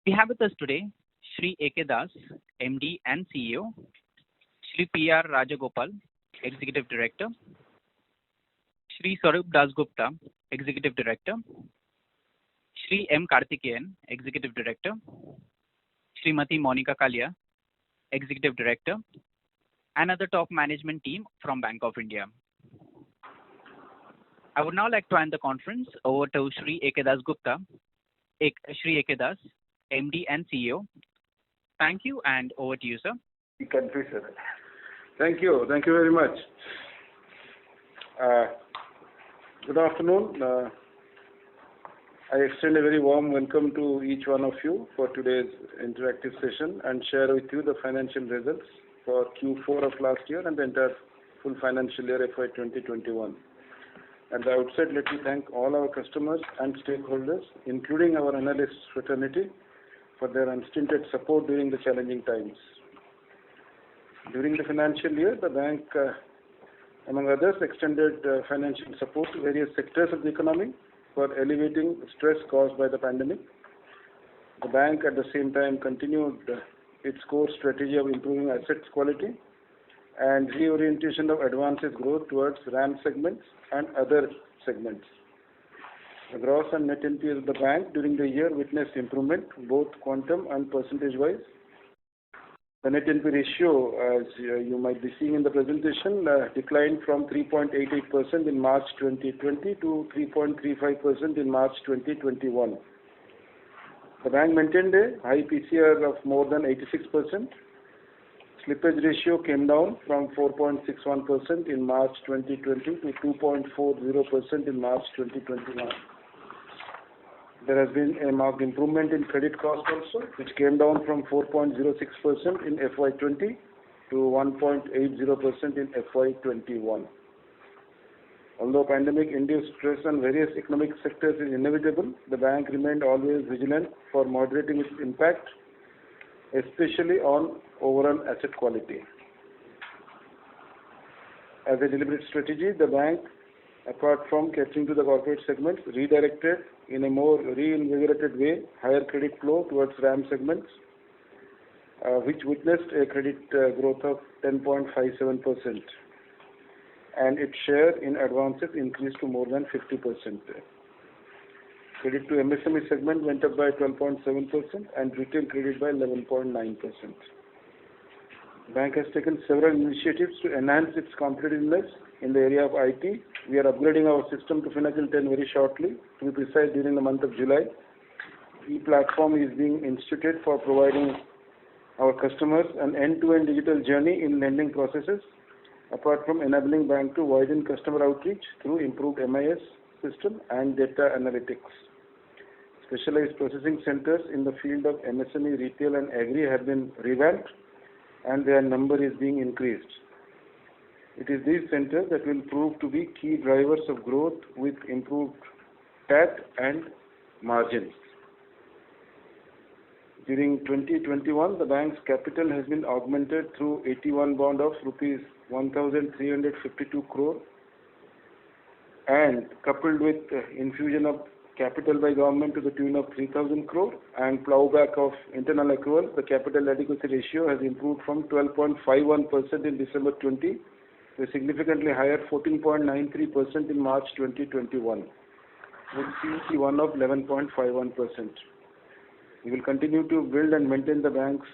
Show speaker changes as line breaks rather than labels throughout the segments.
We have with us today Shri A.K. Das, MD and CEO, Shri P.R. Rajagopal, Executive Director, Shri Saurabh Dasgupta, Executive Director, Shri M. Karthikeyan, Executive Director, Srimati Monica Kalia, Executive Director, and other top management team from Bank of India. I would now like to hand the conference over to Shri A.K. Dasgupta, Shri A.K. Das, MD and CEO. Thank you, and over to you, sir.
Thank you. Thank you very much. Good afternoon. I extend a very warm welcome to each one of you for today's interactive session and share with you the financial results for Q4 of last year and the entire full financial year FY 2021. At the outset, let me thank all our customers and stakeholders, including our analyst fraternity, for their unstinted support during the challenging times. During the financial year, the bank, among others, extended financial support to various sectors of the economy for alleviating stress caused by the pandemic. The bank, at the same time, continued its core strategy of improving assets quality and reorientation of advances growth towards RAM segments and other segments. The gross and net NPA of the bank during the year witnessed improvement, both quantum and percentage-wise. The net NPA ratio, as you might be seeing in the presentation, declined from 3.88% in March 2020 to 3.35% in March 2021. The bank maintained a high PCR of more than 86%. Slippage ratio came down from 4.61% in March 2020 to 2.40% in March 2021. There has been a marked improvement in credit cost also, which came down from 4.06% in FY20 to 1.80% in FY21. Although pandemic-induced stress on various economic sectors is inevitable, the bank remained always vigilant for moderating its impact, especially on overall asset quality. As a deliberate strategy, the bank, apart from catering to the corporate segments, redirected in a more reinvigorated way higher credit flow towards RAM segments, which witnessed a credit growth of 10.57%, and its share in advances increased to more than 50%. Credit to MSME segment went up by 12.7% and retail credit by 11.9%. The bank has taken several initiatives to enhance its competitiveness in the area of IT. We are upgrading our system to Finacle 10 very shortly, to be precise during the month of July. E-platform is being instituted for providing our customers an end-to-end digital journey in lending processes, apart from enabling bank to widen customer outreach through improved MIS system and data analytics. Specialized processing centers in the field of MSME, retail and agri have been revamped, and their number is being increased. It is these centers that will prove to be key drivers of growth with improved TAT and margins. During 2021, the bank's capital has been augmented through 81 bond of rupees 1,352 crore and coupled with infusion of capital by government to the tune of 3,000 crore and plowback of internal accrual, the capital adequacy ratio has improved from 12.51% in December 20 to a significantly higher 14.93% in March 2021, with CET1 of 11.51%. We will continue to build and maintain the bank's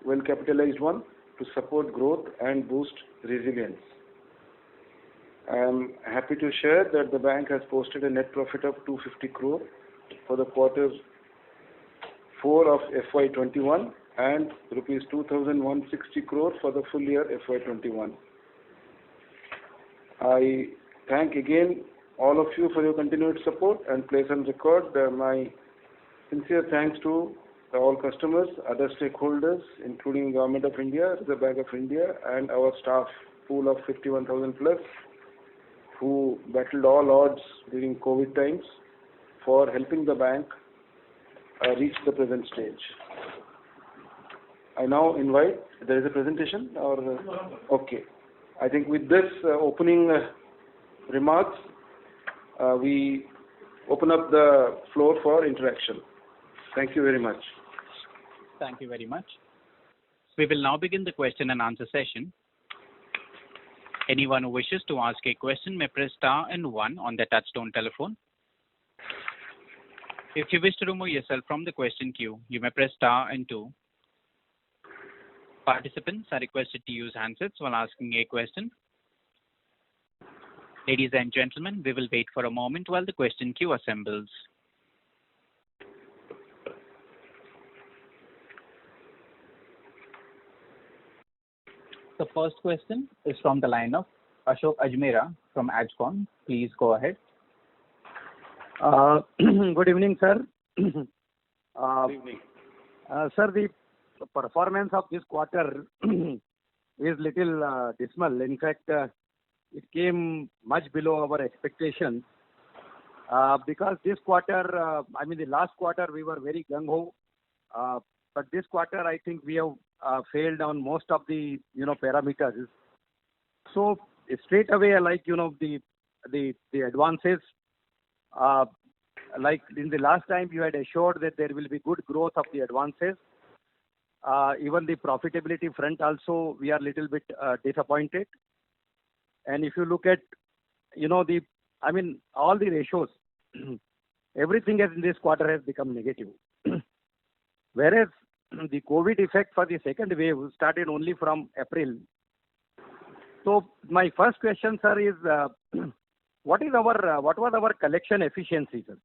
well-capitalized one to support growth and boost resilience. I am happy to share that the bank has posted a net profit of 250 crore for the quarter 4 of FY21 and rupees 2,160 crore for the full year FY21. I thank again all of you for your continued support and place on record my sincere thanks to all customers, other stakeholders, including Government of India, the Bank of India, and our staff pool of 51,000 plus, who battled all odds during COVID times for helping the bank reach the present stage. I now invite, there is a presentation or? Okay. I think with this opening remarks, we open up the floor for interaction. Thank you very much.
Thank you very much. We will now begin the question and answer session. Anyone who wishes to ask a question may press star and one on their touchtone telephone. If you wish to remove yourself from the question queue, you may press star and two. Participants are requested to use handsets while asking a question. Ladies and gentlemen, we will wait for a moment while the question queue assembles. The first question is from the line of Ashok Ajmera from Ajcon. Please go ahead.
Good evening, sir.
Good evening.
Sir, the performance of this quarter is little dismal. In fact, it came much below our expectations because this quarter, the last quarter we were very gung-ho, but this quarter I think we have failed on most of the parameters. So straight away, like the advances, like in the last time you had assured that there will be good growth of the advances. Even the profitability front also we are little bit disappointed. And if you look at all the ratios, everything in this quarter has become negative. Whereas the COVID effect for the second wave started only from April. So my first question, sir, is what was our collection efficiency, sir?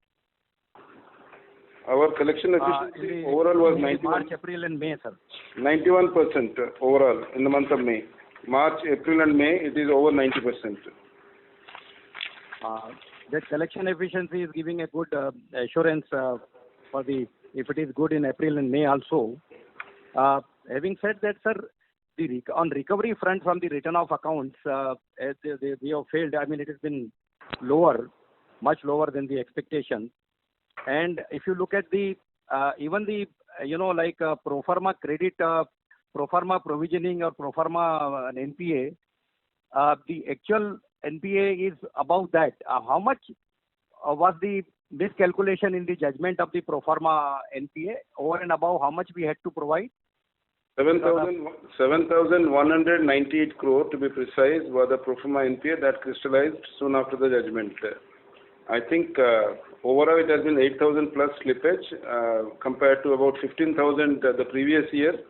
Our collection efficiency overall was 91%.
March, April and May, sir.
91% overall in the month of May. March, April and May, it is over 90%.
That collection efficiency is giving a good assurance for if it is good in April and May also. Having said that, sir, on recovery front from the written off accounts, we have failed. It has been lower, much lower than the expectation. And if you look at even the pro forma credit, pro forma provisioning or pro forma NPA, the actual NPA is above that. How much was the miscalculation in the judgment of the pro forma NPA over and above how much we had to provide?
7,198 crore to be precise were the pro forma NPA that crystallized soon after the judgment. I think overall it has been 8,000 plus slippage compared to about 15,000 the previous year.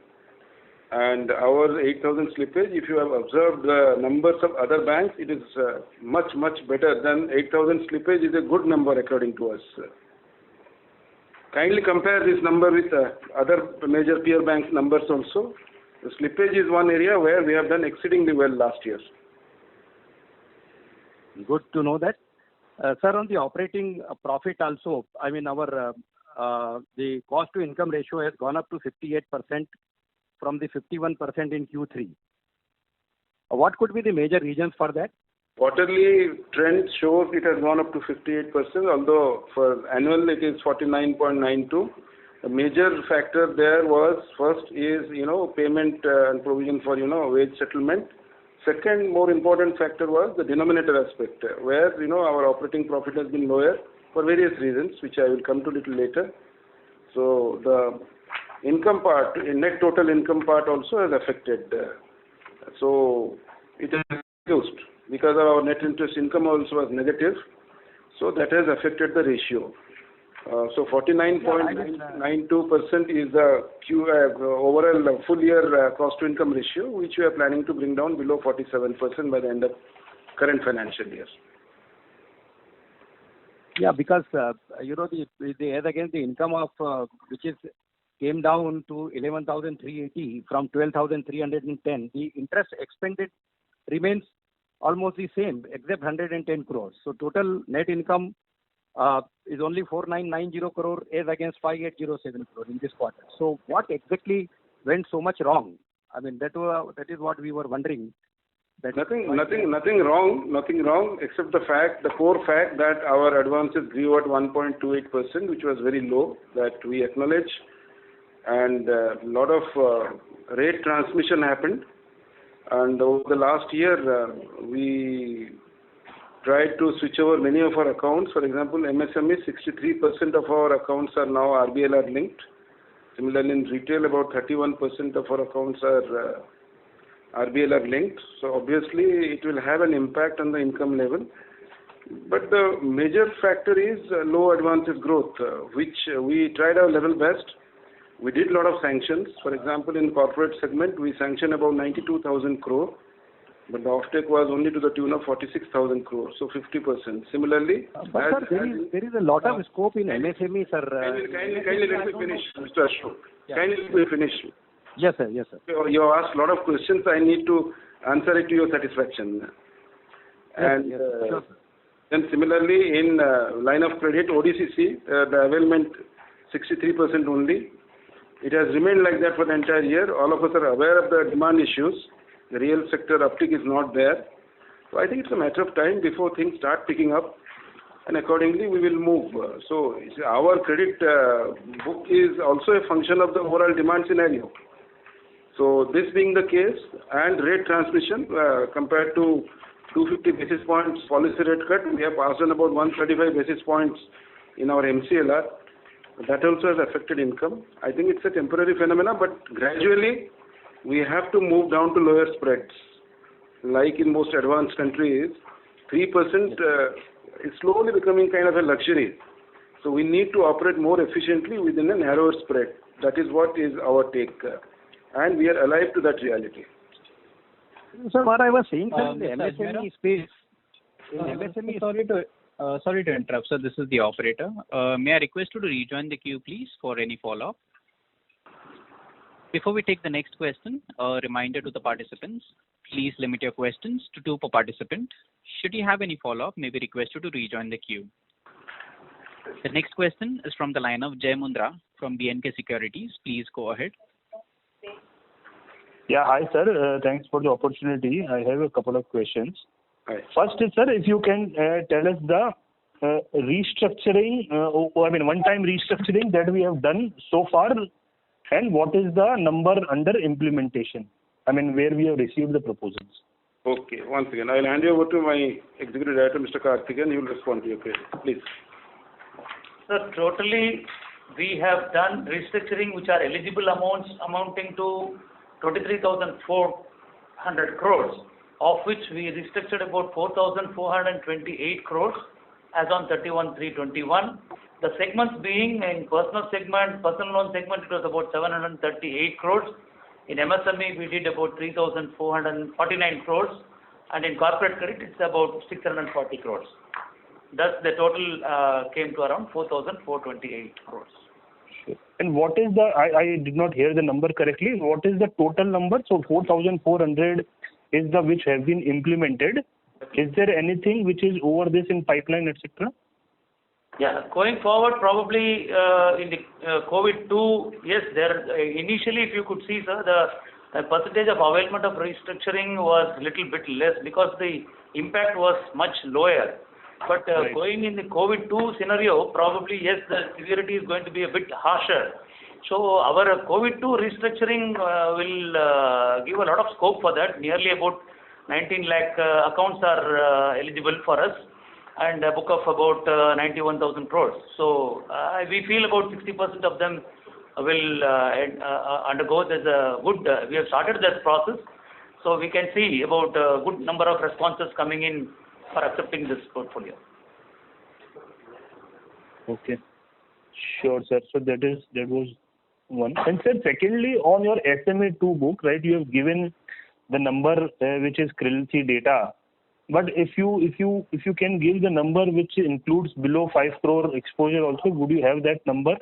And our 8,000 slippage, if you have observed the numbers of other banks, it is much, much better than 8,000 slippage is a good number according to us. Kindly compare this number with other major peer banks numbers also. The slippage is one area where we have done exceedingly well last year.
Good to know that. Sir, on the operating profit also, the cost to income ratio has gone up to 58% from the 51% in Q3. What could be the major reasons for that?
Quarterly trend shows it has gone up to 58%, although for annual it is 49.92. The major factor there was, first is, payment and provision for, wage settlement. Second, more important factor was the denominator aspect, where, our operating profit has been lower for various reasons, which I will come to a little later. So the income part, net total income part also has affected. So it has reduced because our net interest income also was negative. So that has affected the ratio. So 49.92% is the overall full year cost to income ratio, which we are planning to bring down below 47% by the end of current financial year.
Yeah, because as against the income of which is came down to 11,380 from 12,310, the interest expended remains almost the same except 110 crores. So total net income is only 4,990 crore as against 5,807 crore in this quarter. So what exactly went so much wrong? That is what we were wondering.
Nothing wrong except the core fact that our advances grew at 1.28%, which was very low, that we acknowledge, and a lot of rate transmission happened. And over the last year, we tried to switch over many of our accounts. For example, MSME, 63% of our accounts are now RBLR linked. Similarly, in retail, about 31% of our accounts are RBLR linked. So obviously, it will have an impact on the income level. But the major factor is low advances growth, which we tried our level best. We did a lot of sanctions. For example, in corporate segment, we sanctioned about 92,000 crore, but the offtake was only to the tune of 46,000 crore, so 50%. Similarly,
but sir, there is a lot of scope in MSME, sir.
Kindly let me finish, Mr. Ashok. Yeah. Kindly let me finish.
Yes, sir. Yes, sir.
You have asked a lot of questions. I need to answer it to your satisfaction. And
yes, sure, sir.
Then similarly, in line of credit, ODCC, the availment 63% only. It has remained like that for the entire year. All of us are aware of the demand issues. The real sector uptick is not there. So I think it's a matter of time before things start picking up, and accordingly we will move. So our credit book is also a function of the overall demand scenario. So this being the case, and rate transmission compared to 250 basis points policy rate cut, we have passed on about 135 basis points in our MCLR. That also has affected income. I think it's a temporary phenomena, but gradually we have to move down to lower spreads. Like in most advanced countries, 3% is slowly becoming kind of a luxury. So we need to operate more efficiently within a narrower spread. That is what is our take. And we are alive to that reality.
Sir, what I was saying, sir, in the MSME space,
Sorry to interrupt, sir. This is the operator. May I request you to rejoin the queue, please, for any follow-up? Before we take the next question, a reminder to the participants, please limit your questions to 2 per participant. Should you have any follow-up, may we request you to rejoin the queue. The next question is from the line of Jai Mundra from B&K Securities. Please go ahead.
Yeah, hi sir. Thanks for the opportunity. I have a couple of questions.
Hi.
First is, sir, if you can tell us the restructuring, one-time restructuring that we have done so far, and what is the number under implementation? Where we have received the proposals.
Okay, once again, I will hand you over to my Executive Director, Mr. Karthikeyan. He will respond to your question. Please.
Sir, totally we have done restructuring which are eligible amounts amounting to 23,400 crores, of which we restructured about 4,428 crores as on 31/3/21. The segments being in personal loan segment, it was about 738 crores. In MSME, we did about 3,449 crores. And in corporate credit, it's about 640 crores. Thus, the total came to around 4,428 crores.
And what is I did not hear the number correctly. What is the total number? So 4,400 is the which have been implemented. Is there anything which is over this in pipeline, etc.?
Yeah, going forward, probably in the COVID-2, yes, there initially, if you could see, sir, the percentage of availment of restructuring was little bit less because the impact was much lower. But
right.
Going in the COVID-2 scenario, probably, yes, the severity is going to be a bit harsher. So our COVID-2 restructuring will give a lot of scope for that. Nearly about 19 lakh accounts are eligible for us, and a book of about 91,000 crores. So we feel about 60% of them will undergo. There's a good, we have started this process, so we can see about a good number of responses coming in for accepting this portfolio.
Okay. Sure, sir. So that was one. And sir, secondly, on your SMA2 book, right, you have given the number which is Krilsi data. But if you can give the number which includes below 5 crore exposure also, would you have that number?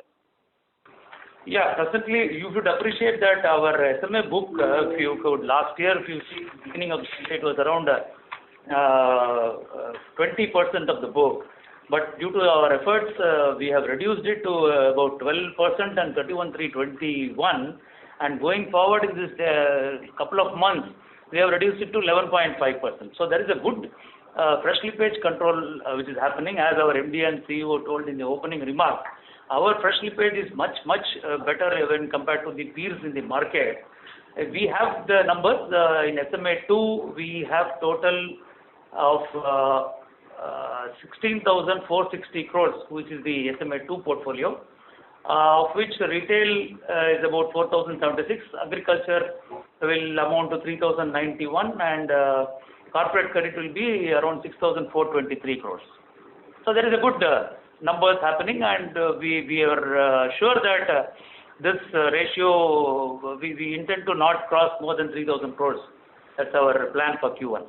Yeah, presently you should appreciate that our SMA book, if you could, last year, if you see, beginning of it was around 20% of the book. But due to our efforts, we have reduced it to about 12% and 31/3/21. And going forward in this couple of months, we have reduced it to 11.5%. So there is a good fresh slippage control which is happening, as our MD and CEO told in the opening remark. Our fresh slippage is much better when compared to the peers in the market. We have the numbers in SMA2. We have total of 16,460 crores, which is the SMA2 portfolio. of which retail is about 4,076, agriculture will amount to 3,091, and corporate credit will be around 6,423 crores. So there is a good numbers happening, and we are sure that this ratio, we intend to not cross more than 3,000 crores. That's our plan for Q1.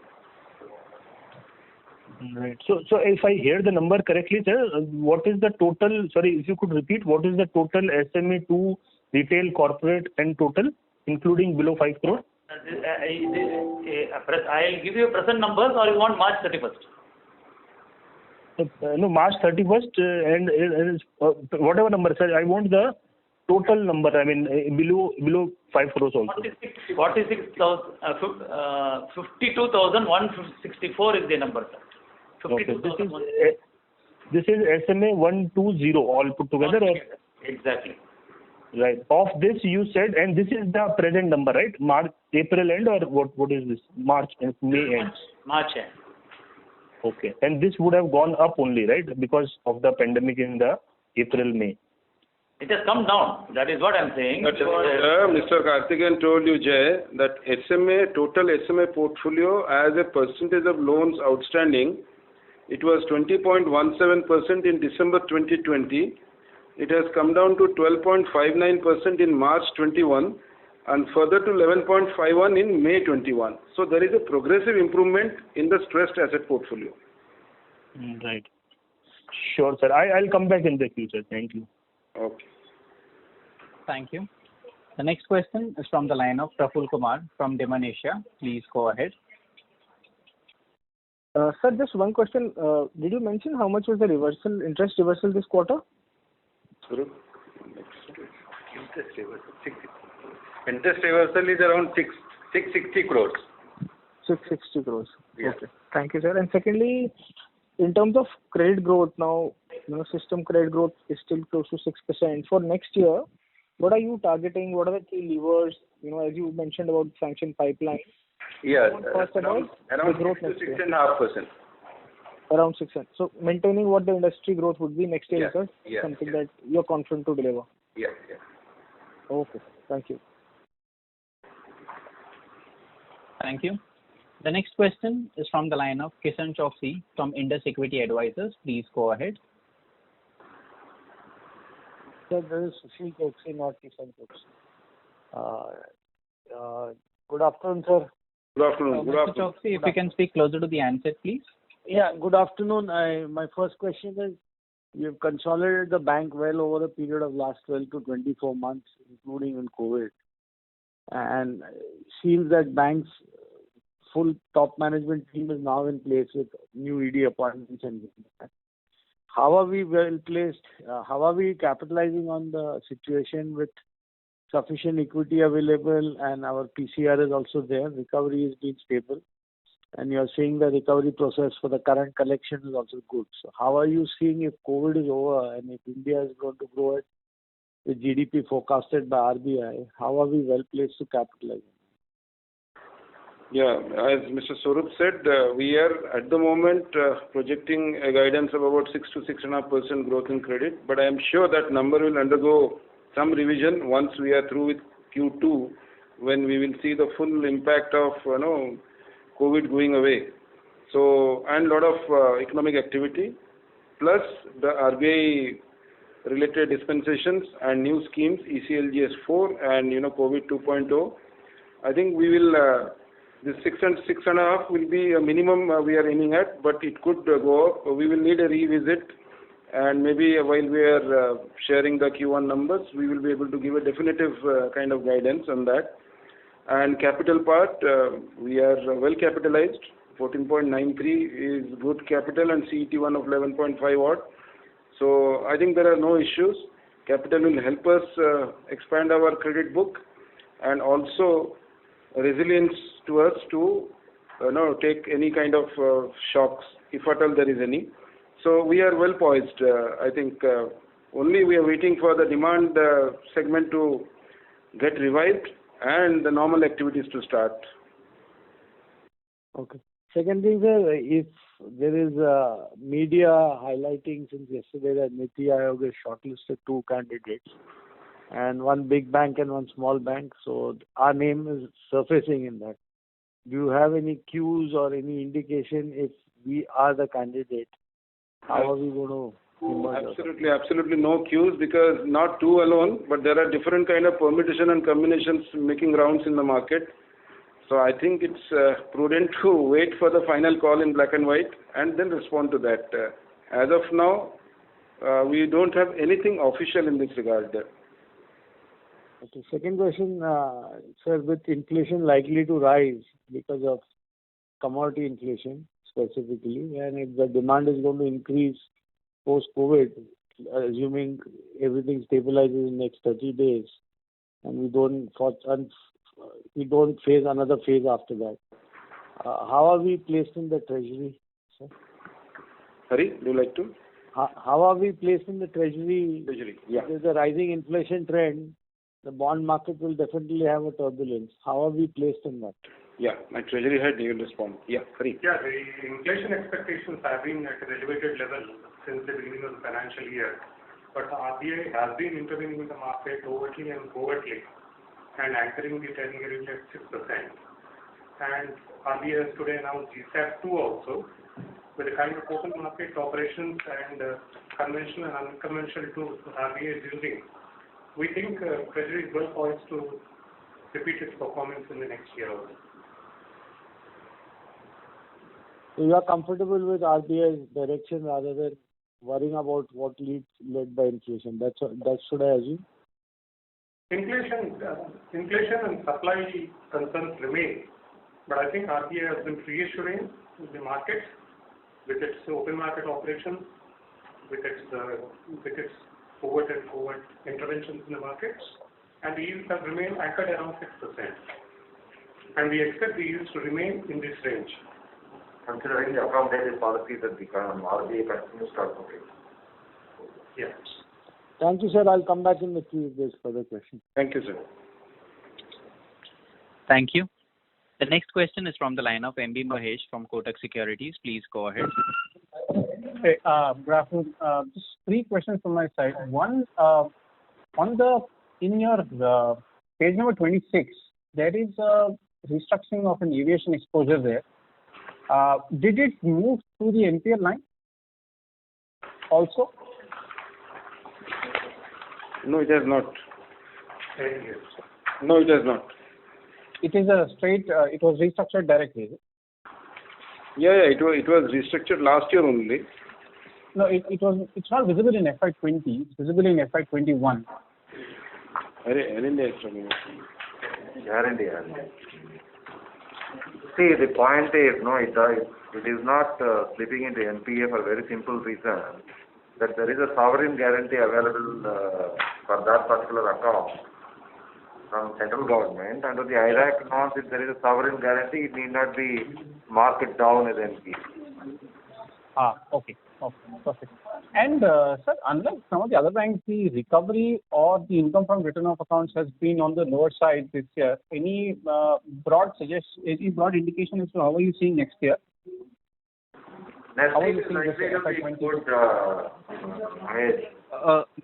Right. So if I hear the number correctly, sir, what is the total? Sorry, if you could repeat, what is the total SMA2 retail, corporate, and total, including below 5 crore?
I'll give you a present numbers, or you want March 31st?
No, March 31st, and whatever number, sir. I want the total number. I mean, below 5 crores also.
52,164 is the number, sir.
Okay. This is SMA 120 all put together, or?
Exactly.
Right. Of this you said, and this is the present number, right? March, April end, or what is this? March and May end?
March end.
Okay. And this would have gone up only, right? Because of the pandemic in the April, May.
It has come down. That is what I'm saying.
But Mr. Karthikeyan told you, Jay, that total SMA portfolio as a percentage of loans outstanding, it was 20.17% in December 2020. It has come down to 12.59% in March 21 and further to 11.51 in May 21. So there is a progressive improvement in the stressed asset portfolio.
Right. Sure, sir. I'll come back in the future. Thank you.
Okay.
Thank you. The next question is from the line of Praful Kumar from Demand Asia. Please go ahead.
Sir, just one question. Did you mention how much was the interest reversal this quarter?
Interest reversal is around 660 crores.
660 crores.
Yeah.
Okay. Thank you, sir. And secondly, in terms of credit growth now, system credit growth is still close to 6%. For next year, what are you targeting? What are the key levers? As you mentioned about sanction pipeline.
Yeah,
around
around 6.5%.
Around 6%. So maintaining what the industry growth would be next year, sir?
Yeah.
Something that you're confident to deliver.
Yeah.
Okay. Thank you.
Thank you. The next question is from the line of Kisan Choksi from Indus Equity Advisors. Please go ahead.
Sir, this is Sushil Choksi, not Kisan Choksi. Good afternoon, sir.
Good afternoon.
Mr. Choksi, if you can speak closer to the handset, please.
Yeah, good afternoon. My first question is, you've consolidated the bank well over the period of last 12 to 24 months, including in COVID. And it seems that bank's full top management team is now in place with new ED appointments and how are we well placed? How are we capitalizing on the situation with sufficient equity available and our PCR is also there? Recovery is being stable. And you're seeing the recovery process for the current collection is also good. So how are you seeing if COVID is over and if India is going to grow at the GDP forecasted by RBI, how are we well placed to capitalize?
Yeah, as Mr. Swarup said, we are at the moment projecting a guidance of about 6 to 6.5% growth in credit, but I am sure that number will undergo some revision once we are through with Q2, when we will see the full impact of COVID going away. So, and a lot of economic activity, plus the RBI related dispensations and new schemes, ECLGS 4 and COVID 2.0. I think we will. This 6 and 6.5 will be a minimum we are aiming at, but it could go up. We will need a revisit, and maybe while we are sharing the Q1 numbers, we will be able to give a definitive kind of guidance on that. And capital part, we are well capitalized. 14.93 is good capital and CET1 of 11.5 odd. So I think there are no issues. Capital will help us expand our credit book, and also resilience to us to take any kind of shocks, if at all there is any. So we are well poised. I think only we are waiting for the demand segment to get revived and the normal activities to start.
Okay. Second thing, sir, if there is media highlighting since yesterday that Niti Aayog has shortlisted 2 candidates, and one big bank and one small bank, so our name is surfacing in that. Do you have any cues or any indication if we are the candidate? How are we going to emerge?
Absolutely no cues, because not 2 alone, but there are different kind of permutation and combinations making rounds in the market. So I think it's prudent to wait for the final call in black and white and then respond to that. As of now, we don't have anything official in this regard.
Okay. Second question, sir, with inflation likely to rise because of commodity inflation specifically, and if the demand is going to increase post-COVID, assuming everything stabilizes in the next 30 days, and we don't face another phase after that, how are we placed in the treasury, sir?
Hari, do you like to?
How are we placed in the treasury?
Yeah.
There's a rising inflation trend. The bond market will definitely have a turbulence. How are we placed in that?
Yeah, my treasury head, he will respond. Yeah, Hari.
Yeah, the inflation expectations have been at an elevated level since the beginning of the financial year. But RBI has been intervening in the market overtly and covertly and anchoring the 10-year at 6%. And RBI has today announced GSAP 2 also, with the kind of open market operations and conventional and unconventional tools that RBI is using. We think Treasury is well poised to repeat its performance in the next year also.
So you are comfortable with RBI's direction rather than worrying about what led by inflation. That should I assume?
Inflation and supply concerns remain, but I think RBI has been reassuring the markets with its open market operations, with its forward and forward interventions in the markets, and the yields have remained anchored around 6%. And we expect the yields to remain in this range.
Considering the accommodative policies that the RBI continues to advocate.
Yes.
Thank you, sir. I'll come back in the queue if there's further questions.
Thank you, sir.
Thank you. The next question is from the line of M.B. Mahesh from Kotak Securities. Please go ahead.
Hey, good afternoon. Just 3 questions from my side. One, in your page number 26, there is a restructuring of an aviation exposure there. Did it move to the NPL line also?
No, it has not. No, it has not.
It is a straight, it was restructured directly, is it?
Yeah, it was restructured last year only.
No, it's not visible in FY20, it's visible in FY21.
Guarantee. See, the point is, no, it is not slipping into NPA for a very simple reason, that there is a sovereign guarantee available for that particular account from central government. Under the IRAC norms, if there is a sovereign guarantee, it need not be marked down as NPA.
Okay, perfect. And sir, unlike some of the other banks, the recovery or the income from written off accounts has been on the lower side this year. Any broad indication as to how are you seeing next year?
Next year is likely to be good,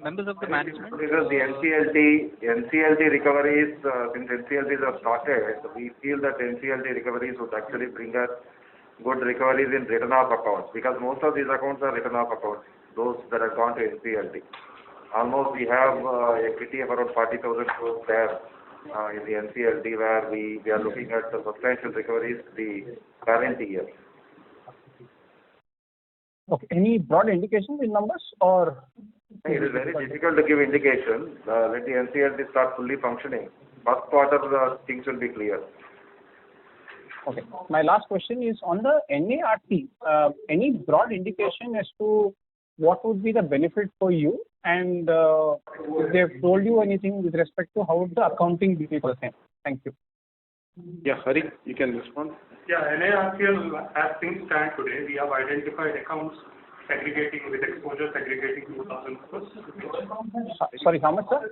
Members of the management?
Because the NCLT recoveries, since NCLTs have started, we feel that NCLT recoveries would actually bring us good recoveries in written off accounts, because most of these accounts are written off accounts, those that have gone to NCLT. Almost we have equity of around 40,000 crores there in the NCLT, where we are looking at substantial recoveries the current year.
Okay. Any broad indications in numbers, or?
It is very difficult to give indication. Let the NCLT start fully functioning. First quarter, things will be clear.
Okay. My last question is on the NART. Any broad indication as to what would be the benefit for you, and if they've told you anything with respect to how would the accounting be percent? Thank you.
Yeah, Hari, you can respond.
Yeah, NARCL, as things stand today, we have identified accounts segregating with exposure segregating 2,000 crores.
Sorry, how much, sir?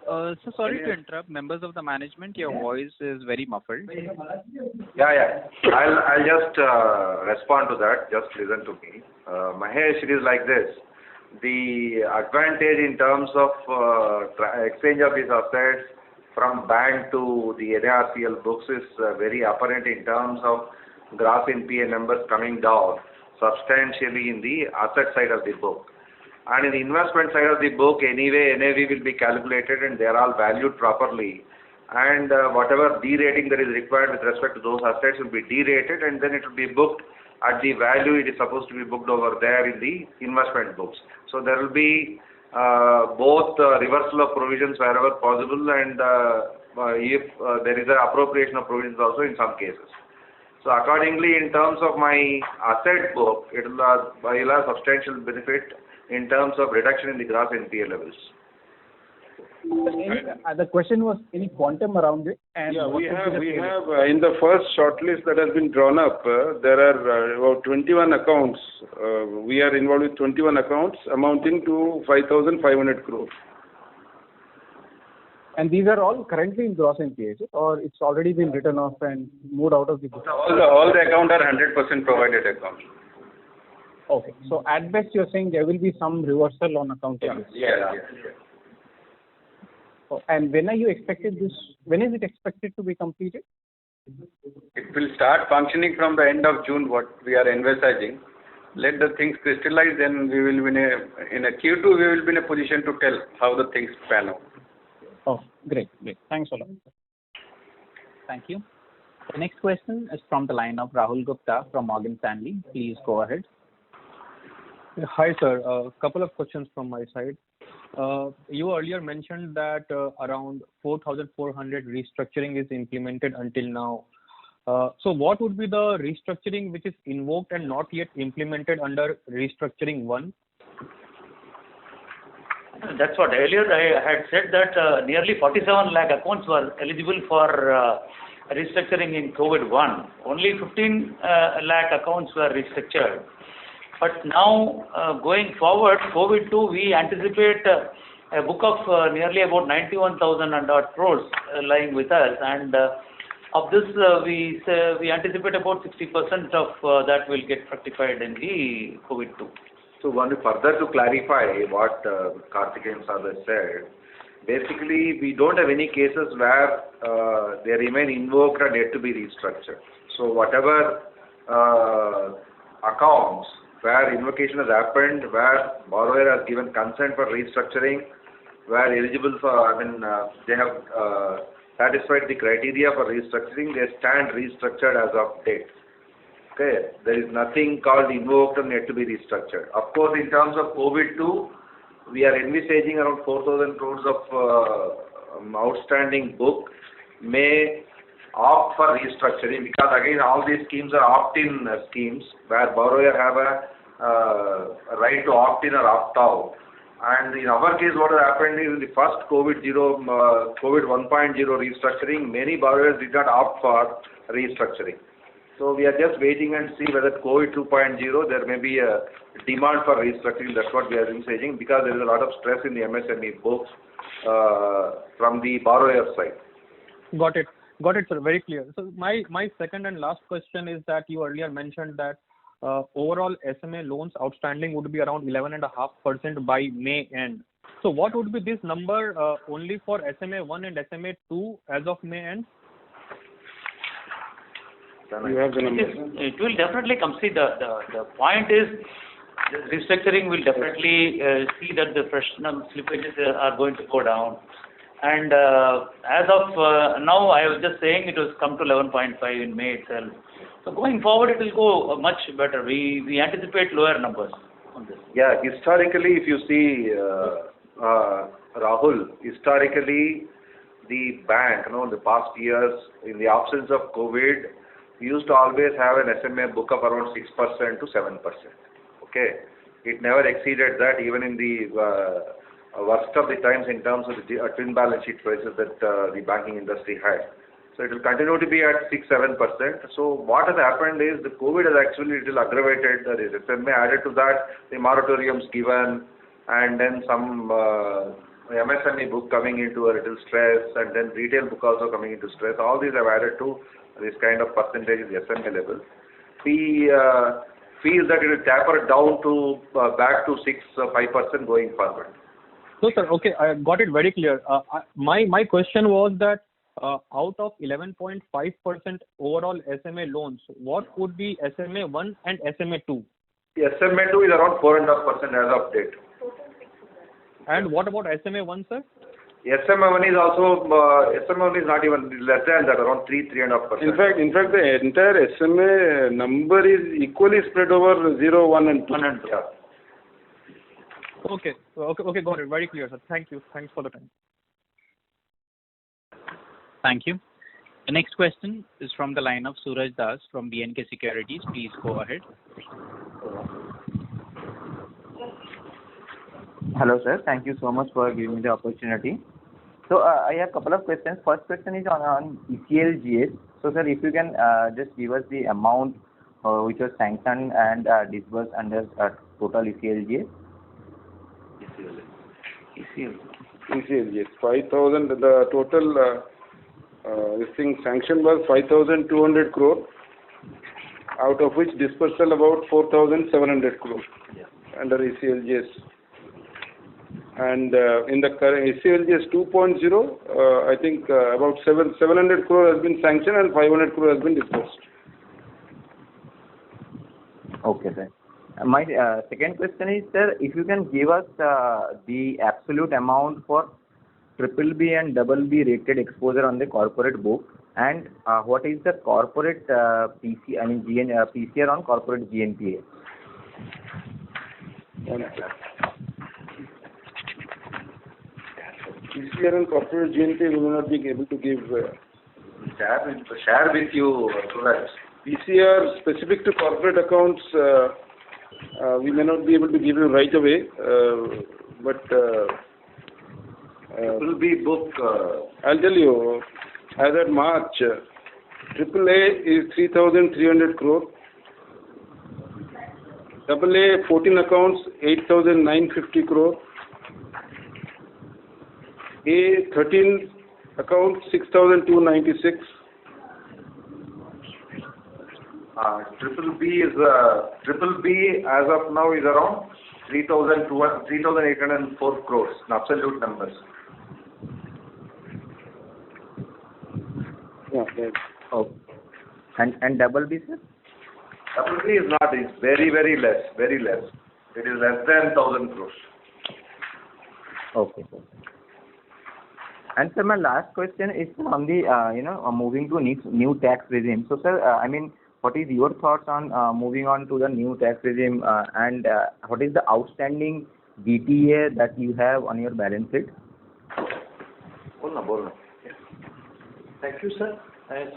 So sorry to interrupt, members of the management, your voice is very muffled.
Yeah. I'll just respond to that. Just listen to me. Mahesh, it is like this. The advantage in terms of exchange of these assets from bank to the NARCL books is very apparent in terms of gross NPA numbers coming down substantially in the asset side of the book. And in the investment side of the book, anyway, NAV will be calculated and they are all valued properly. And whatever de-rating that is required with respect to those assets will be de-rated, and then it will be booked at the value it is supposed to be booked over there in the investment books. So there will be both reversal of provisions wherever possible, and if there is an appropriation of provisions also in some cases. So accordingly, in terms of my asset book, it will have substantial benefit in terms of reduction in the gross NPA levels.
The question was any quantum around it? And
yeah, we have in the first shortlist that has been drawn up, there are about 21 accounts. We are involved with 21 accounts amounting to 5,500 crores.
And these are all currently in gross NPAs, or it's already been written off and moved out of the book?
All the accounts are 100% provided accounts.
Okay. So at best, you're saying there will be some reversal on account of this?
Yeah.
Oh, and when are you expected this? When is it expected to be completed?
It will start functioning from the end of June, what we are envisaging. Let the things crystallize, then we will be in a Q2, we will be in a position to tell how the things pan out.
Oh, great. Thanks a lot.
Thank you. The next question is from the line of Rahul Gupta from Morgan Stanley. Please go ahead.
Hi, sir. A couple of questions from my side. You earlier mentioned that around 4,400 restructuring is implemented until now. So what would be the restructuring which is invoked and not yet implemented under restructuring 1?
That's what earlier I had said, that nearly 47 lakh accounts were eligible for restructuring in COVID-1. Only 15 lakh accounts were restructured. But now, going forward, COVID-2, we anticipate a book of nearly about 91,000 crores lying with us, and of this, we anticipate about 60% of that will get fructified in the COVID-2.
So, one further to clarify what Karthikeyan sir has said, basically, we don't have any cases where they remain invoked and yet to be restructured. So, whatever accounts where invocation has happened, where borrower has given consent for restructuring, where eligible for, they have satisfied the criteria for restructuring, they stand restructured as of date. Okay, there is nothing called invoked and yet to be restructured. Of course, in terms of COVID-2, we are envisaging around 4,000 crores of outstanding book may opt for restructuring, because again all these schemes are opt-in schemes where borrower have a right to opt in or opt out. And in our case, what has happened is in the first COVID 1.0 restructuring, many borrowers did not opt for restructuring. So we are just waiting and see whether COVID 2.0 there may be a demand for restructuring. That's what we are envisaging, because there is a lot of stress in the MSME books from the borrower side.
Got it, sir. Very clear. So my second and last question is that you earlier mentioned that overall SMA loans outstanding would be around 11.5% by May end. So what would be this number only for SMA 1 and SMA 2 as of May end?
You have the number.
It will definitely come. See, the point is, the restructuring will definitely see that the fresh slippages are going to go down. And as of now, I was just saying it was come to 11.5 in May itself. So going forward, it will go much better. We anticipate lower numbers on this.
Yeah, historically, if you see, Rahul, historically, the bank, in the past years, in the absence of COVID, we used to always have an SMA book of around 6% to 7%. Okay, it never exceeded that, even in the worst of the times in terms of the twin balance sheet crisis that the banking industry had. So it will continue to be at 6-7%. So what has happened is the COVID has actually little aggravated the SMA. Added to that, the moratoriums given, and then some MSME book coming into a little stress, and then retail book also coming into stress. All these have added to this kind of percentage in the SMA level. We feel that it will taper down to back to 6-5% going forward.
So, sir, okay, I got it very clear. My question was that out of 11.5% overall SMA loans, what would be SMA 1 and SMA 2?
SMA 2 is around 4.5% as of date.
And what about SMA 1, sir?
SMA 1 is also, SMA 1 is not even less than that, around 3-3.5%.
In fact, the entire SMA number is equally spread over 0, 1 and 2.
Yeah.
Okay, got it. Very clear, sir. Thank you. Thanks for the time.
Thank you. The next question is from the line of Suraj Das from B&K Securities. Please go ahead.
Hello, sir. Thank you so much for giving me the opportunity. So I have a couple of questions. First question is on ECLGS. So, sir, if you can just give us the amount which was sanctioned and disbursed under total ECLGS.
ECLGS 5,000. The total this thing sanctioned was 5,200 crore, out of which dispersal about 4,700 crore under ECLGS. And in the current ECLGS 2.0, I think about 700 crore has been sanctioned and 500 crore has been disbursed.
Okay, sir. My second question is, sir, if you can give us the absolute amount for BBB and BB rated exposure on the corporate book, and what is the corporate PCR on corporate GNPA?
PCR and corporate GNPA we will not be able to give.
Share with you, Suraj.
PCR specific to corporate accounts, we may not be able to give you right away, but
BBB book.
I'll tell you, as at March, AAA is 3,300 crore, AA 14 accounts 8,950 crore, A 13 accounts 6,296.
BBB as of now is around 3,804 crores in absolute numbers.
Yeah.
Oh. And BB, sir?
BB is not. It's very, very less. Very less. It is less than 1,000 crores.
Okay. And sir, my last question is on the moving to new tax regime. So, sir, I mean, what is your thoughts on moving on to the new tax regime, and what is the outstanding DTA that you have on your balance sheet?
Thank you, sir.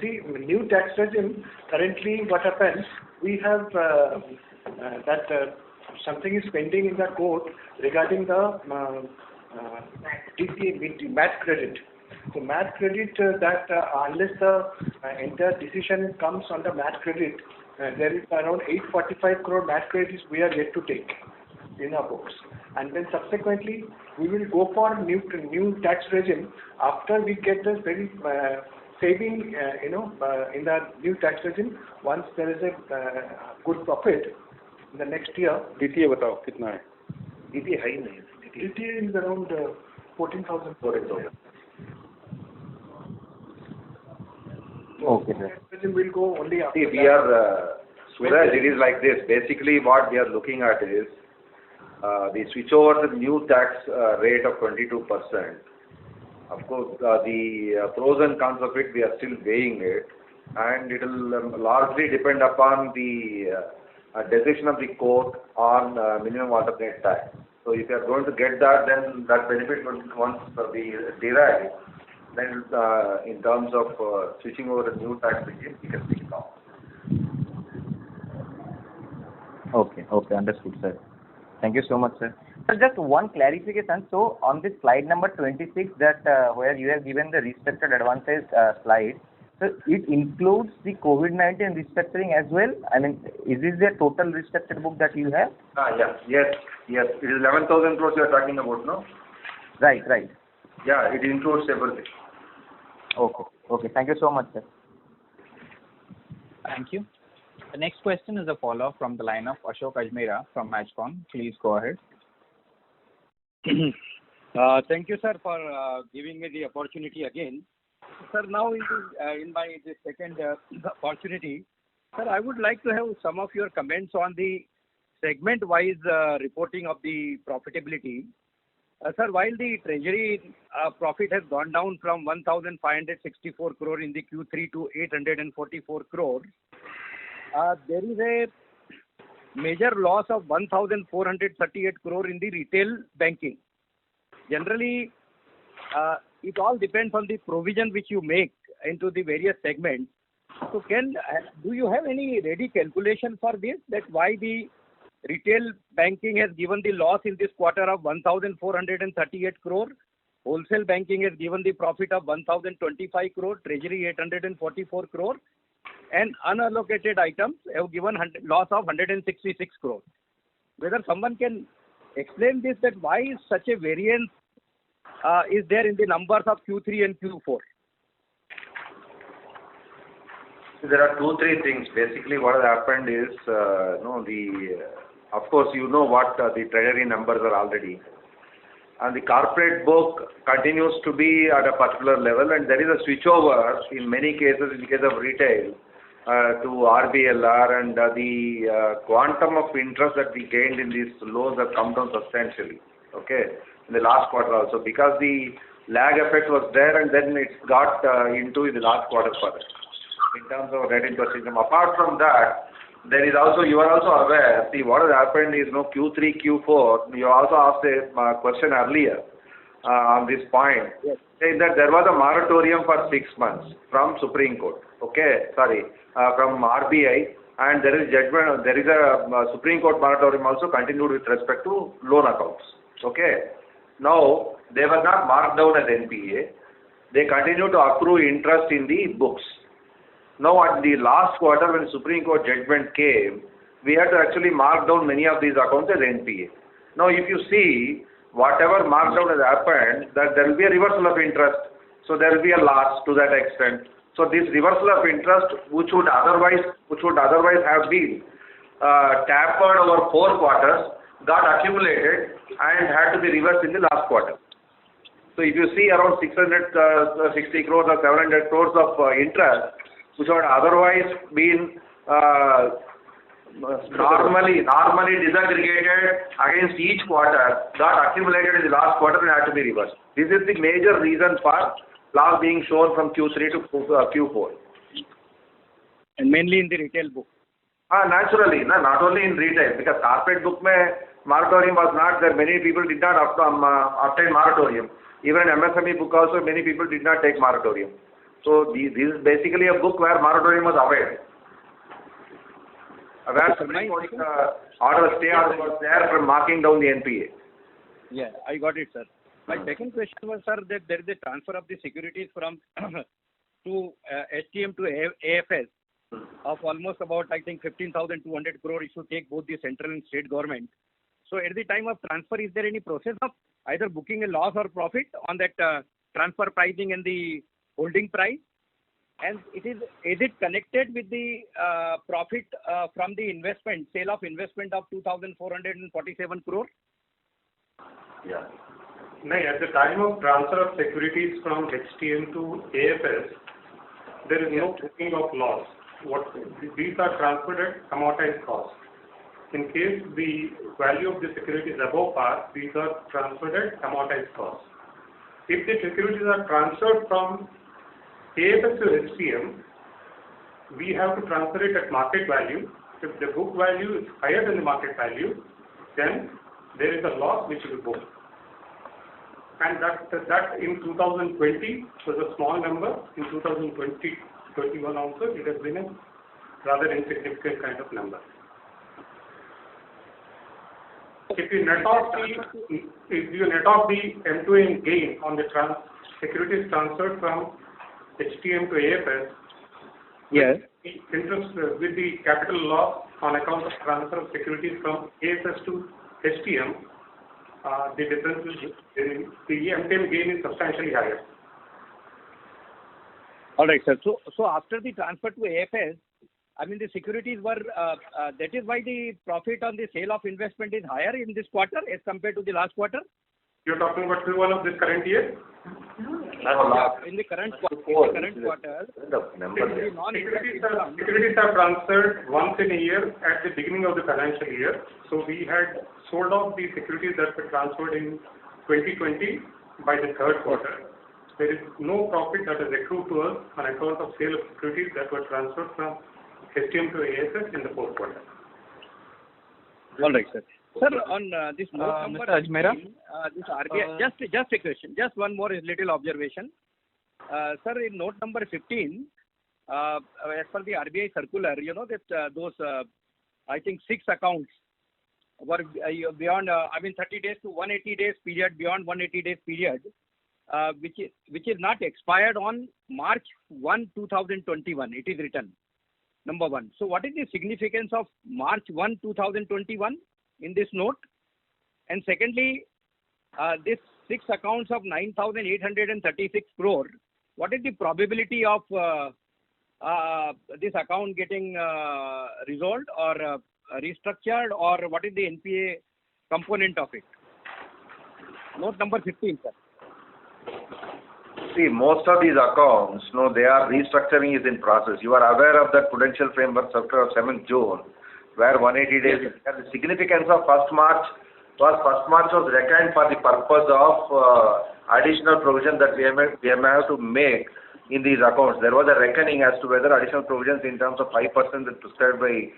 See, new tax regime, currently what happens, we have that something is pending in the court regarding the DTA, MAT credit. So MAT credit, that unless the entire decision comes on the MAT credit, there is around 845 crore MAT credits we are yet to take in our books. And then subsequently, we will go for new tax regime after we get the very saving, in the new tax regime. Once there is a good profit in the next year.
DTA batao, kitna hai?
DTA high nahi. DTA is around 14,000.
Okay, sir.
Will go only after.
See, we are, Suraj, it is like this. Basically, what we are looking at is the switch over the new tax rate of 22%. Of course, the pros and cons of it, we are still weighing it, and it will largely depend upon the decision of the court on minimum alternate tax. So, if you are going to get that, then that benefit will once be derived. Then, in terms of switching over the new tax regime, we can think now.
Okay, understood, sir. Thank you so much, sir. So just one clarification. So on this slide number 26, that where you have given the restructured advances slide, So it includes the COVID-19 restructuring as well? I mean, is this the total restructured book that you have?
Yes. It is 11,000 crores you are talking about, no?
Right.
Yeah, it includes everything.
Okay. Thank you so much, sir.
Thank you. The next question is a follow-up from the line of Ashok Ajmera from Matchcon. Please go ahead.
Thank you, sir, for giving me the opportunity again. Sir, now in my second opportunity, sir, I would like to have some of your comments on the segment-wise reporting of the profitability. Sir, while the treasury profit has gone down from 1,564 crore in the Q3 to 844 crore, there is a major loss of 1,438 crore in the retail banking. Generally, it all depends on the provision which you make into the various segments. So do you have any ready calculation for this, that why the retail banking has given the loss in this quarter of 1,438 crore, wholesale banking has given the profit of 1,025 crore, treasury 844 crore, and unallocated items have given loss of 166 crore. Whether someone can explain this, that why such a variance is there in the numbers of Q3 and Q4?
There are 2-3 things. Basically, what has happened is, of course, you know what the treasury numbers are already. And the corporate book continues to be at a particular level, and there is a switchover in many cases, in the case of retail, to RBLR, and the quantum of interest that we gained in these loans have come down substantially, okay, in the last quarter also, because the lag effect was there, and then it got into the last quarter further in terms of net interest income. Apart from that, there is also, you are also aware, see what has happened is, Q3, Q4, you also asked a question earlier on this point, yes, saying that there was a moratorium for 6 months from Supreme Court, from RBI, and there is judgment, there is a Supreme Court moratorium also continued with respect to loan accounts, okay. Now, they were not marked down as NPA, they continue to accrue interest in the books. Now, at the last quarter, when Supreme Court judgment came, we had to actually mark down many of these accounts as NPA. Now, if you see, whatever markdown has happened, that there will be a reversal of interest. So, there will be a loss to that extent. So, this reversal of interest, which would otherwise have been tapered over 4 quarters, got accumulated and had to be reversed in the last quarter. So, if you see around 660 crores or 700 crores of interest, which had otherwise been normally disaggregated against each quarter, got accumulated in the last quarter and had to be reversed. This is the major reason for loss being shown from Q3 to Q4.
And mainly in the retail book?
Naturally, not only in retail, because corporate book moratorium was not there. Many people did not obtain moratorium. Even in MSME book also, many people did not take moratorium. So this is basically a book where moratorium was availed. Where Supreme Court order was there from marking down the NPA.
Yeah, I got it, sir. My second question was, sir, that there is a transfer of the securities from to HTM to AFS of almost about, I think, 15,200 crore if you take both the central and state government. So at the time of transfer, is there any process of either booking a loss or profit on that transfer pricing and the holding price? And is it connected with the profit from the investment, sale of investment of 2,447 crore?
Yeah. No, at the time of transfer of securities from HTM to AFS, there is no booking of loss. These are transferred at amortized cost. In case the value of the security is above par, these are transferred at amortized cost. If the securities are transferred from AFS to HTM, we have to transfer it at market value. If the book value is higher than the market value, then there is a loss which will be booked. And that in 2020 was a small number. In 2021 also, it has been a rather insignificant kind of number. If you net off the M2M gain on the securities transferred from HTM to AFS,
Yes.
Interest with the capital loss on account of transfer of securities from AFS to STM, the difference is the MTM gain is substantially higher.
All right, sir. So after the transfer to AFS, I mean, the securities were, that is why the profit on the sale of investment is higher in this quarter as compared to the last quarter?
You're talking about Q1 of this current year?
In the current quarter,
securities are transferred once in a year at the beginning of the financial year. So we had sold off the securities that were transferred in 2020 by the third quarter. There is no profit that has accrued to us on account of sale of securities that were transferred from STM to AFS in the fourth quarter.
All right, sir. Sir, on this note number
Mr. Ajmera?
this RBI, just a question, just one more little observation. Sir, in note number 15, as per the RBI circular, you know that those, I think 6 accounts were beyond, 30 days to 180 days period, beyond 180 days period, which is not expired on March 1, 2021. It is written, number one. So what is the significance of March 1, 2021 in this note? And secondly, this 6 accounts of 9,836 crore, what is the probability of this account getting resolved or restructured, or what is the NPA component of it? Note number 15, sir.
See, most of these accounts, their restructuring is in process. You are aware of that Prudential Framework Circular of 7th June, where 180 days, the significance of 1st March was reckoned for the purpose of additional provision that we have to make in these accounts. There was a reckoning as to whether additional provisions in terms of 5% that prescribed by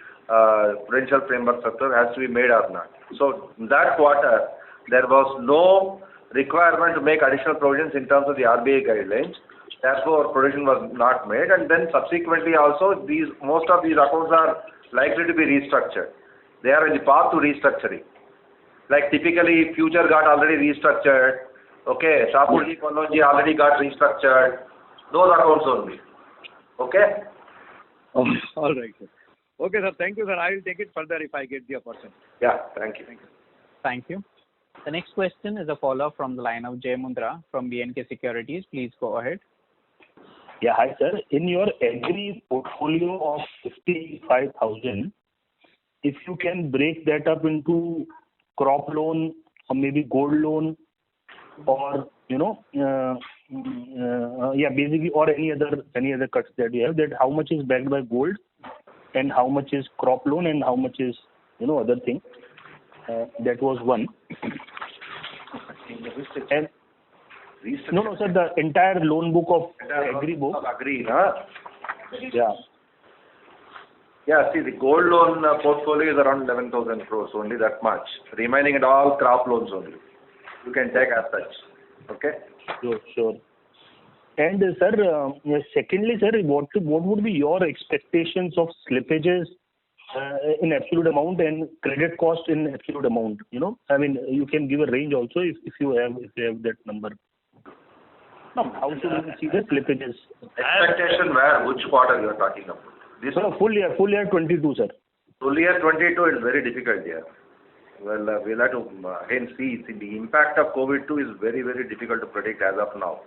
Prudential Framework Circular has to be made or not. So in that quarter, there was no requirement to make additional provisions in terms of the RBI guidelines. Therefore, provision was not made, and then subsequently also most of these accounts are likely to be restructured. They are in the path to restructuring. Like typically, Future got already restructured. Okay, Shapoorji Pallonji already got restructured. Those accounts only. Okay.
All right, sir. Okay, sir. Thank you, sir. I will take it further if I get the opportunity.
Yeah. Thank you.
Thank you. The next question is a follow-up from the line of Jay Mundra from B&K Securities. Please go ahead.
Yeah, hi sir. In your agri portfolio of 55,000, if you can break that up into crop loan or maybe gold loan, or basically, or any other cuts that you have, that how much is backed by gold and how much is crop loan and how much is other thing. That was one. And no, sir, the entire loan book of agri book.
Agri, huh? Yeah. Yeah, see, the gold loan portfolio is around 11,000 crores, only that much. Remaining at all crop loans only. You can take as such. Okay?
Sure. And sir, secondly, sir, what would be your expectations of slippages in absolute amount and credit cost in absolute amount? You can give a range also if you have that number. No, how should we see the slippages?
Expectation where? Which quarter you are talking about? This
full year 22, sir.
Full year 22 is very difficult here. Well, we'll have to again see the impact of COVID-2 is very, very difficult to predict as of now.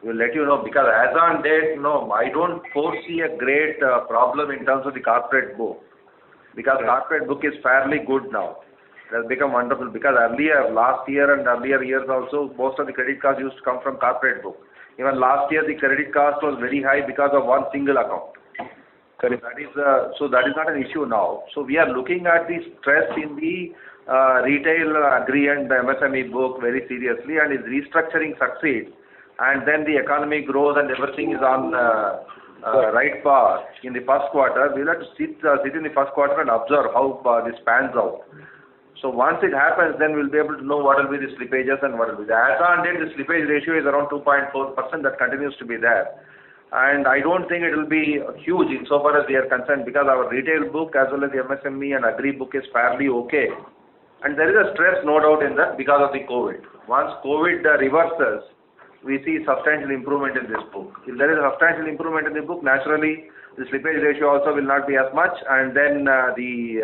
We'll let you know, because as on date, I don't foresee a great problem in terms of the corporate book, because corporate book is fairly good now. It has become wonderful, because earlier, last year and earlier years also, most of the credit cards used to come from corporate book. Even last year, the credit cost was very high because of one single account.
Correct.
So that is not an issue now. So we are looking at the stress in the retail, agri and MSME book very seriously, and if restructuring succeeds, and then the economy grows and everything is on right path in the first quarter, we'll have to sit in the first quarter and observe how this pans out. So once it happens, then we'll be able to know what will be the slippages and what will be the. As on date, the slippage ratio is around 2.4%. That continues to be there. And I don't think it will be huge insofar as we are concerned, because our retail book as well as the MSME and agri book is fairly okay. And there is a stress, no doubt, in that because of the COVID. Once COVID reverses, we see substantial improvement in this book. If there is a substantial improvement in the book, naturally, the slippage ratio also will not be as much, and then the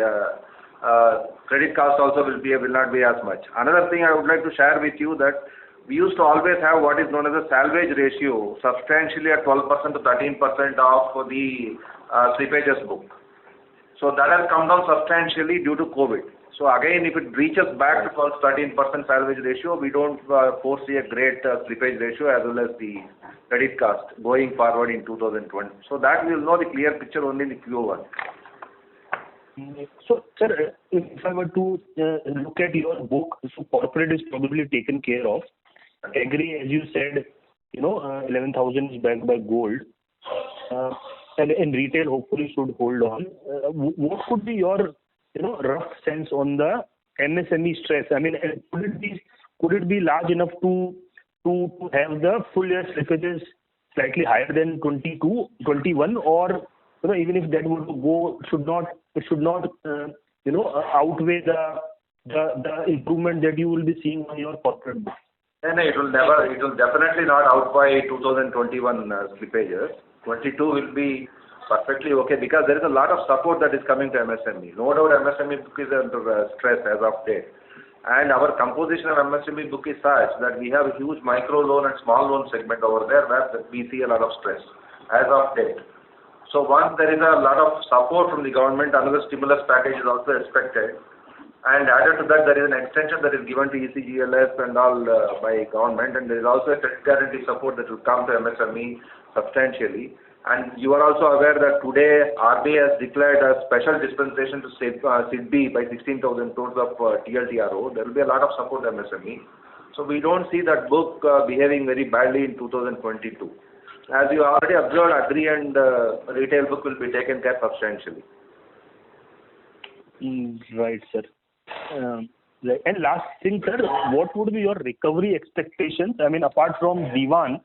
credit cost also will not be as much. Another thing I would like to share with you that we used to always have what is known as a salvage ratio, substantially at 12% to 13% of the slippages book. So that has come down substantially due to COVID. So again, if it reaches back to 12-13% salvage ratio, we don't foresee a great slippage ratio as well as the credit cost going forward in 2020. So that we will know the clear picture only in the Q1.
So, sir, if I were to look at your book, so corporate is probably taken care of. Agri, as you said, 11,000 is backed by gold. And retail hopefully should hold on. What could be your rough sense on the MSME stress? I mean, could it be large enough to have the full year slippages slightly higher than 22, 21, or even if that would go, it should not outweigh the improvement that you will be seeing on your corporate book?
No, it will definitely not outweigh 2021 slippages. 22 will be perfectly okay because there is a lot of support that is coming to MSME. No doubt MSME book is under stress as of date. And our composition of MSME book is such that we have a huge micro loan and small loan segment over there where we see a lot of stress as of date. So once there is a lot of support from the government, another stimulus package is also expected. And added to that, there is an extension that is given to ECGLS and all by government, and there is also a credit guarantee support that will come to MSME substantially. And you are also aware that today RBI has declared a special dispensation to SIDBI by 16,000 crores of TLTRO. There will be a lot of support to MSME. So we don't see that book behaving very badly in 2022. As you already observed, agri and retail book will be taken care substantially.
Right, sir. And last thing, sir, what would be your recovery expectations? I mean, apart from Diwan,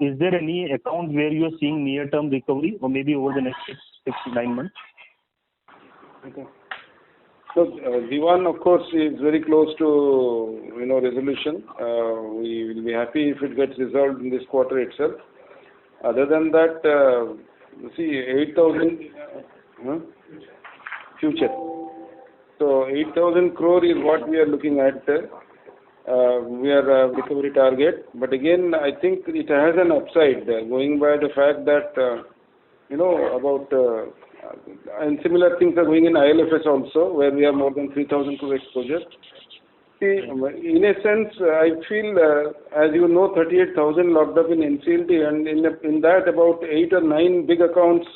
is there any account where you are seeing near-term recovery, or maybe over the next 6 to 9 months?
Okay. So Diwan, of course, is very close to resolution. We will be happy if it gets resolved in this quarter itself. Other than that, see 8,000 future. So 8,000 crore is what we are looking at. We are recovery target, but again, I think it has an upside going by the fact that and similar things are going in ILFS also, where we have more than 3,000 crore exposure. See, in a sense, I feel, as you know, 38,000 locked up in NCLT, and in that about 8 or 9 big accounts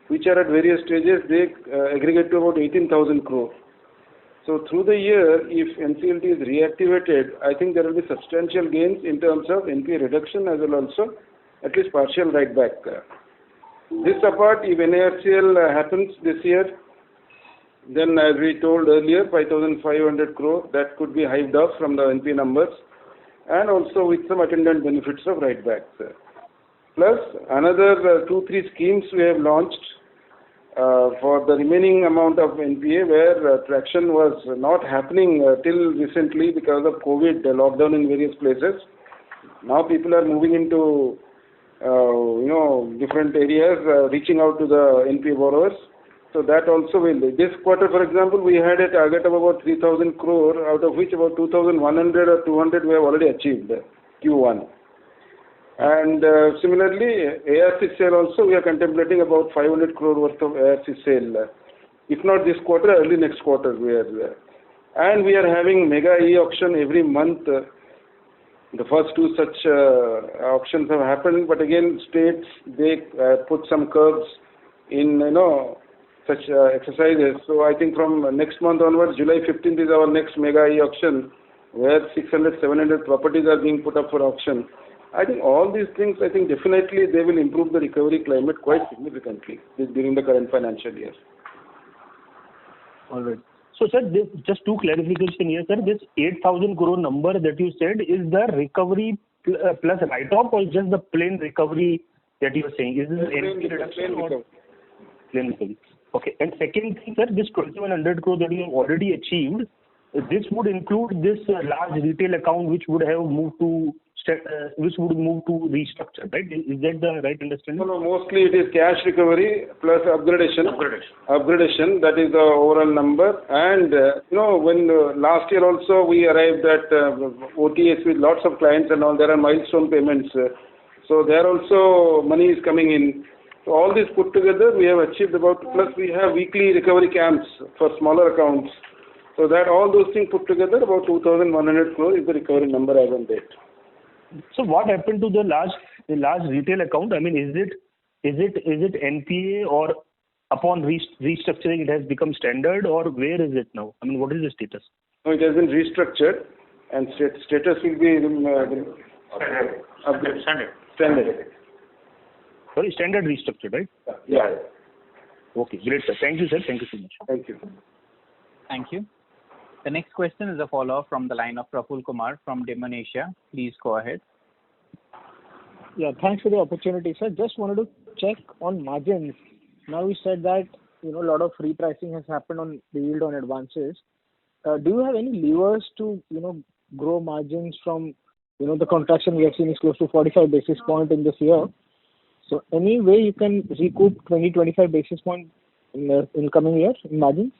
which are at various stages, they aggregate to about 18,000 crore. So through the year, if NCLT is reactivated, I think there will be substantial gains in terms of NPA reduction as well also at least partial write back. This apart, if NARCL happens this year, then as we told earlier, 5,500 crore, that could be hived off from the NPA numbers, and also with some attendant benefits of write backs. Plus another 2-3 schemes we have launched for the remaining amount of NPA where traction was not happening till recently because of COVID, the lockdown in various places. Now people are moving into different areas, reaching out to the NPA borrowers. So that also will be. This quarter, for example, we had a target of about 3,000 crore, out of which about 2,100 or 200 we have already achieved, Q1. And similarly, ARC sale also, we are contemplating about 500 crore worth of ARC sale. If not this quarter, early next quarter we are there. And we are having mega e-auction every month. The first 2 such auctions have happened, but again, states, they put some curbs in, such exercises. So I think from next month onwards, July 15th is our next mega e-auction, where 600, 700 properties are being put up for auction. I think all these things, I think definitely they will improve the recovery climate quite significantly during the current financial year.
All right. So, sir, just 2 clarification here, sir. This 8,000 crore number that you said is the recovery plus write-off, or just the plain recovery that you are saying? Is this NPA reduction or plain recovery? Okay. And second thing, sir, this 2,100 crore that you have already achieved, this would include this large retail account which would have moved to which would move to restructure, right? Is that the right understanding?
No, mostly it is cash recovery plus upgradation. Upgradation, that is the overall number. And, when last year also we arrived at OTS with lots of clients and all, there are milestone payments. So there also money is coming in. So all this put together, we have achieved about, plus we have weekly recovery camps for smaller accounts. So that all those things put together, about 2,100 crore is the recovery number as on date.
So what happened to the large retail account? I mean, is it NPA, or upon restructuring it has become standard, or where is it now? I mean, what is the status?
No, it has been restructured, and status will be standard.
Sorry, standard restructured, right?
Yeah.
Okay, great, sir. Thank you, sir. Thank you so much.
Thank you.
Thank you. The next question is a follow-up from the line of Praful Kumar from Dimon Asia. Please go ahead.
Yeah, thanks for the opportunity, sir. Just wanted to check on margins. Now you said that, a lot of repricing has happened on the yield on advances. Do you have any levers to, grow margins from, the contraction we have seen is close to 45 basis point in this year. So any way you can recoup 20-25 basis point in coming years in margins?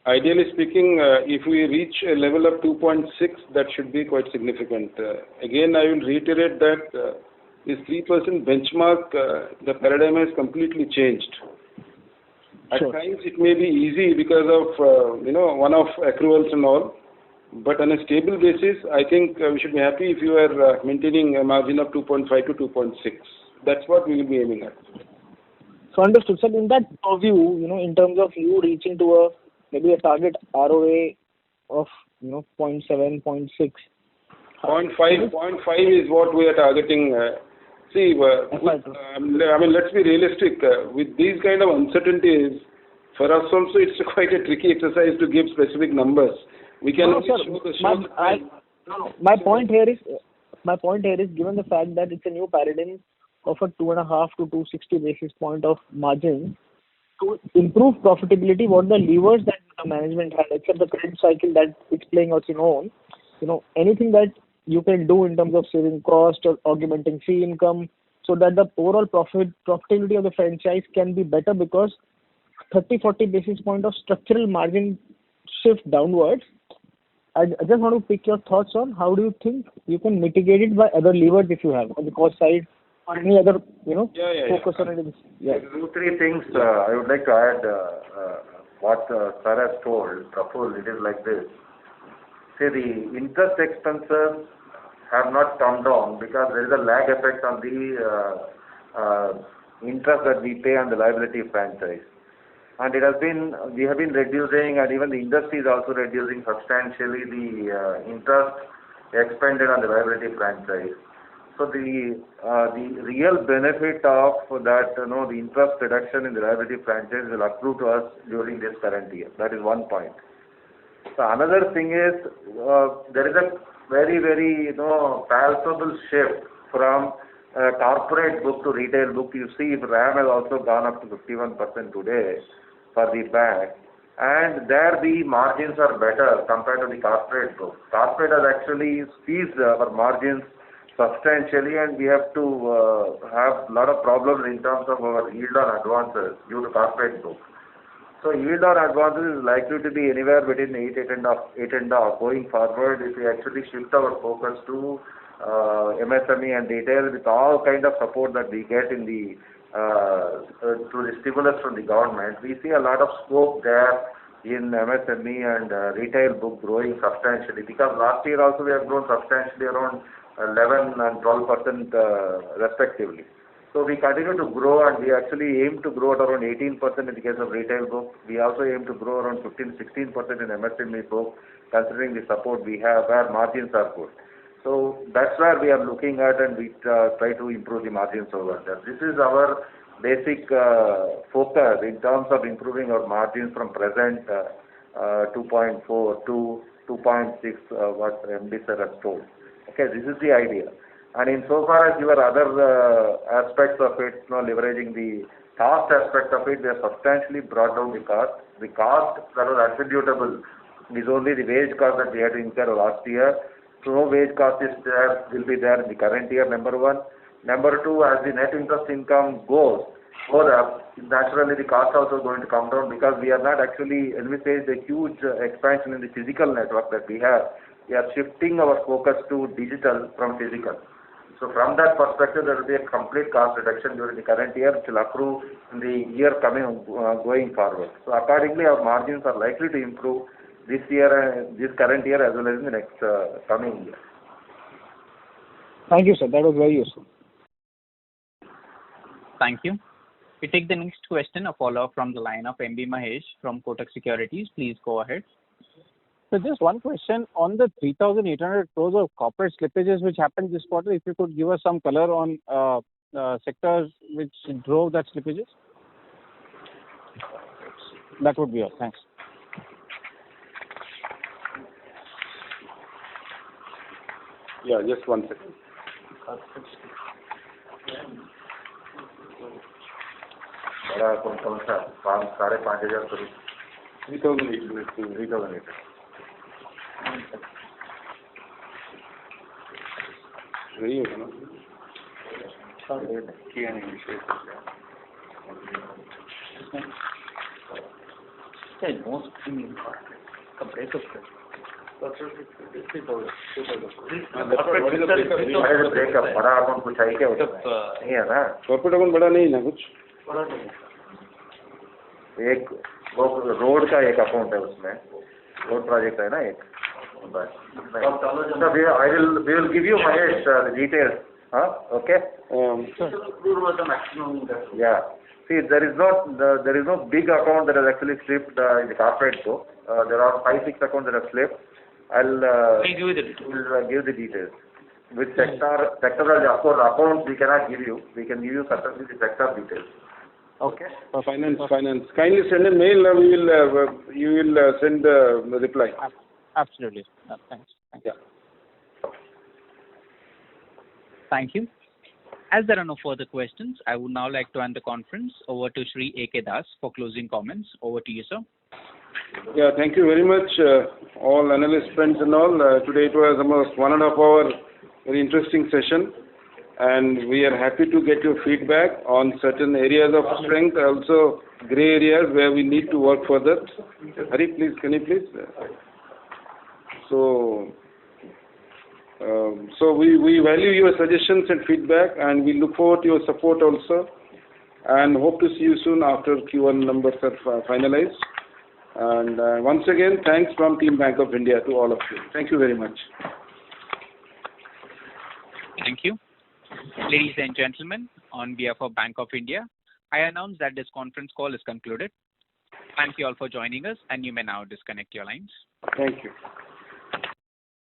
Ideally speaking, if we reach a level of 2.6, that should be quite significant. Again, I will reiterate that this 3% benchmark, the paradigm has completely changed. At times it may be easy because of, one-off accruals and all. But on a stable basis, I think we should be happy if you are maintaining a margin of 2.5 to 2.6. That's what we will be aiming at.
So understood. So in that view, in terms of you reaching to maybe a target ROA of, 0.7, 0.6.
0.5 is what we are targeting. Let's be realistic. With these kind of uncertainties, for us also it's quite a tricky exercise to give specific numbers. We can
My point here is given the fact that it's a new paradigm of a 2.5 to 260 basis point of margin, to improve profitability, what the levers that the management has, except the credit cycle that it's playing out in own, anything that you can do in terms of saving cost or augmenting fee income, so that the overall profitability of the franchise can be better, because 30-40 basis point of structural margin shift downwards. I just want to pick your thoughts on how do you think you can mitigate it by other levers if you have on the cost side or any other, focus on it. Yeah.
2-3 things I would like to add what Sir has told. Praful, it is like this. See, the interest expenses have not come down because there is a lag effect on the interest that we pay on the liability franchise. And we have been reducing, and even the industry is also reducing substantially the interest expended on the liability franchise. So the real benefit of that, the interest reduction in the liability franchise will accrue to us during this current year. That is one point. So another thing is there is a very, very palpable shift from corporate book to retail book. You see, RAM has also gone up to 51% today for the bank, and there the margins are better compared to the corporate book. Corporate has actually squeezed our margins substantially, and we have to have a lot of problems in terms of our yield on advances due to corporate book. So yield on advances is likely to be anywhere between 8.5. Going forward, if we actually shift our focus to MSME and retail with all kind of support that we get in the through the stimulus from the government, we see a lot of scope there in MSME and retail book growing substantially, because last year also we have grown substantially around 11 and 12% respectively. So we continue to grow, and we actually aim to grow at around 18% in the case of retail book. We also aim to grow around 15-16% in MSME book, considering the support we have where margins are good. So that's where we are looking at, and we try to improve the margins over there. This is our basic focus in terms of improving our margins from present 2.4 to 2.6, what MD sir has told. Okay, this is the idea. And insofar as your other aspects of it, leveraging the cost aspect of it, we have substantially brought down the cost. The cost that was attributable is only the wage cost that we had to incur last year. no wage cost is there, will be there in the current year, number one. Number two, as the net interest income goes up, naturally the cost also going to come down because we are not actually envisaged a huge expansion in the physical network that we have. We are shifting our focus to digital from physical. So from that perspective, there will be a complete cost reduction during the current year, which will accrue in the year going forward. So accordingly, our margins are likely to improve this year, this current year, as well as in the next coming year.
Thank you, sir. That was very useful.
Thank you. We take the next question, a follow-up from the line of MB Mahesh from Kotak Securities. Please go ahead.
So just one question on the 3,800 crores of corporate slippages which happened this quarter. If you could give us some color on sectors which drove that slippages, that would be all. Thanks.
Yeah, just one second.
बड़ा कौन सा 5,500 करोड़ 3,800
यही होगा ना
किया नहीं विशेष breakup बड़ा account कुछ है क्या नहीं है ना
कॉर्पोरेट अकाउंट बड़ा नहीं ना कुछ
एक वो रोड का एक अकाउंट है उसमें रोड प्रोजेक्ट है ना एक so we will give you Mahesh the details okay yeah see there is no big account that has actually slipped in the corporate book there are 5-6 accounts that have slipped I'll give the details with sectoral of course accounts we cannot give you we can give you certainly the sector details. Okay.
Finance. Kindly send a mail. You will send the reply.
Absolutely. Thanks.
Yeah.
Thank you. As there are no further questions, I would now like to hand the conference over to Shri A.K. Das for closing comments. Over to you, sir.
Yeah, thank you very much, all analyst friends and all. Today it was almost 1.5 hour very interesting session. And we are happy to get your feedback on certain areas of strength, also gray areas where we need to work further. Hari, please, can you please? So we value your suggestions and feedback, and we look forward to your support also, and hope to see you soon after Q1 numbers are finalized. And once again, thanks from Team Bank of India to all of you. Thank you very much.
Thank you. Ladies and gentlemen, on behalf of Bank of India, I announce that this conference call is concluded. Thank you all for joining us, and you may now disconnect your lines.
Thank you.